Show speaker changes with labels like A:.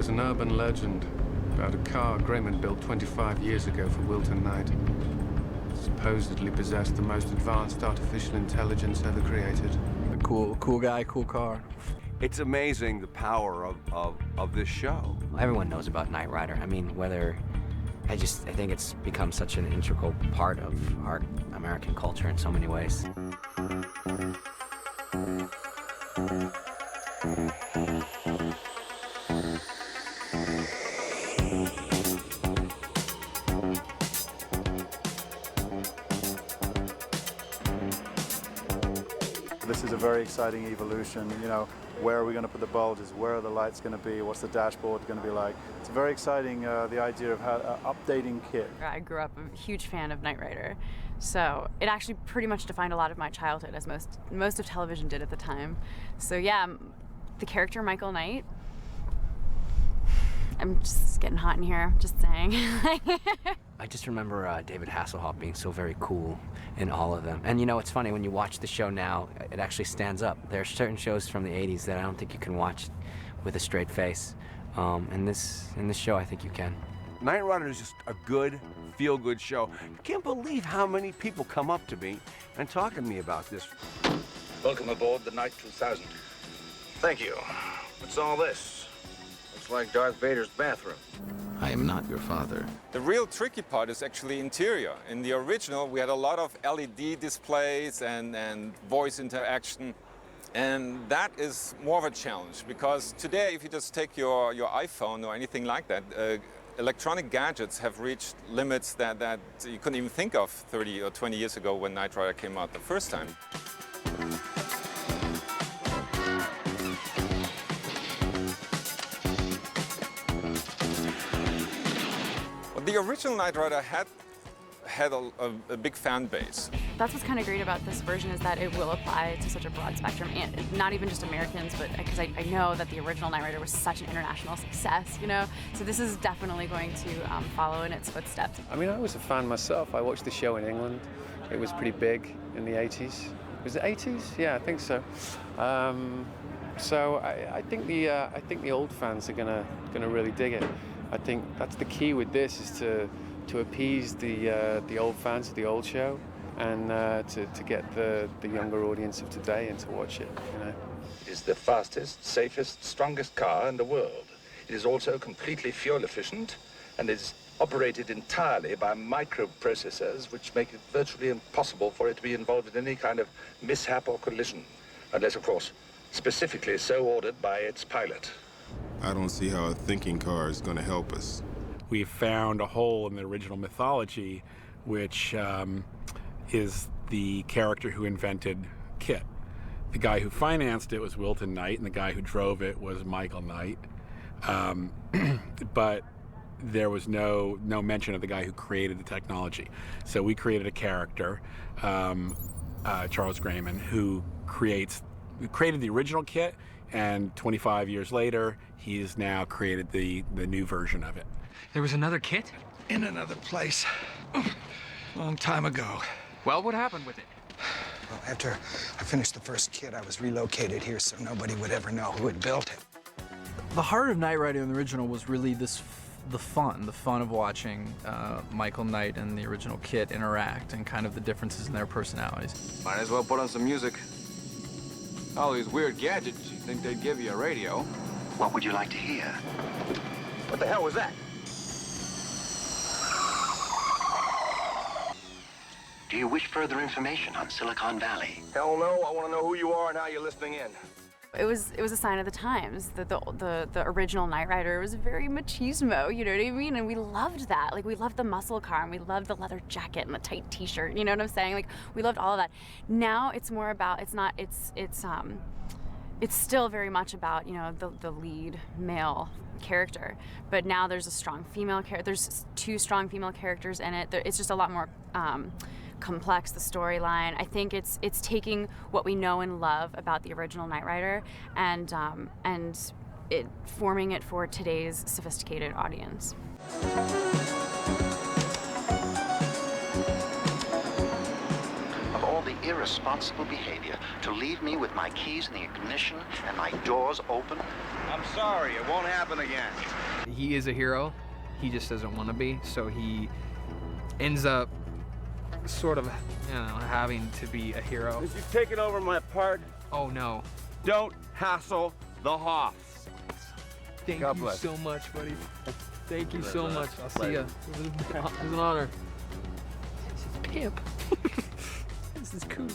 A: There's an urban legend about a car Grayman built 25 years ago for Wilton Knight. It supposedly possessed the most advanced artificial intelligence ever created.
B: A cool guy, cool car.
C: It's amazing the power of this show.
D: Everyone knows about Knight Rider. I mean, I think it's become such an integral part of our American culture in so many ways.
E: This is a very exciting evolution. You know, where are we going to put the bulges? Where are the lights going to be? What's the dashboard going to be like? It's very exciting, the idea of updating KITT.
F: I grew up a huge fan of Knight Rider, so it actually pretty much defined a lot of my childhood, as most of television did at the time. So yeah, the character Michael Knight, I'm just getting hot in here, just saying.
D: I just remember David Hasselhoff being so very cool in all of them. And you know, it's funny, when you watch the show now, it actually stands up. There are certain shows from the 80s that I don't think you can watch with a straight face. In this show, I think you can.
C: Knight Rider is just a good, feel-good show. I can't believe how many people come up to me and talk to me about this.
G: Welcome aboard the Knight 2000. Thank you. What's all this? Looks like Darth Vader's bathroom.
B: I am not your father.
H: The real tricky part is actually interior. In the original, we had a lot of LED displays and voice interaction. And that is more of a challenge, because today, if you just take your iPhone or anything like that, electronic gadgets have reached limits that you couldn't even think of 30 or 20 years ago when Knight Rider came out the first time. The original Knight Rider had a big fan base.
F: That's what's kind of great about this version, is that it will apply to such a broad spectrum, and not even just Americans, but because I know that the original Knight Rider was such an international success, you know? So this is definitely going to follow in its footsteps.
A: I mean, I was a fan myself. I watched the show in England. It was pretty big in the 80s. Was it 80s? Yeah, I think so. So I think the old fans are gonna really dig it. I think that's the key with this, is to appease the old fans of the old show, and to get the younger audience of today in to watch it, you know.
G: It is the fastest, safest, strongest car in the world. It is also completely fuel efficient and is operated entirely by microprocessors, which make it virtually impossible for it to be involved in any kind of mishap or collision, unless, of course, specifically so ordered by its pilot.
I: I don't see how a thinking car is going to help us.
J: We found a hole in the original mythology, which is the character who invented KITT. The guy who financed it was Wilton Knight, and the guy who drove it was Michael Knight. But there was no mention of the guy who created the technology. So we created a character, Charles Grayman, who created the original KITT, and 25 years later, he's now created the new version of it.
K: There was another KITT?
G: In another place. Long time ago.
K: Well, what happened with it?
L: Well, after I finished the first KITT, I was relocated here so nobody would ever know who had built it.
B: The heart of Knight Rider in the original was really the fun of watching Michael Knight and the original KITT interact, and kind of the differences in their personalities.
C: Might as well put on some music. All these weird gadgets, you'd think they'd give you a radio.
L: What would you like to hear?
G: What the hell was that?
L: Do you wish further information on Silicon Valley?
G: Hell no, I want to know who you are and how you're listening in.
F: It was a sign of the times that the original Knight Rider was very machismo, you know what I mean? And we loved that. Like, we loved the muscle car, and we loved the leather jacket and the tight t-shirt, you know what I'm saying? Like, we loved all of that. Now it's more about, it's still very much about, you know, the lead male character, but now there's a strong female character. There's two strong female characters in it. It's just a lot more complex, the storyline. I think it's taking what we know and love about the original Knight Rider and it forming it for today's sophisticated audience.
L: Of all the
M: irresponsible behavior to leave me with my keys in the ignition and my doors open?
C: I'm sorry, it won't happen again.
K: He is a hero. He just doesn't want to be, so he ends up sort of, you know, having to be a hero.
C: If you've taken over my part,
K: Oh no.
C: don't hassle the Hoffs.
K: Thank
C: God
K: you
C: bless.
K: so much, buddy. Thank you so
C: Pleasure.
K: much. I'll see
C: Pleasure.
K: you. It was an honor. This is pimp. This is cool.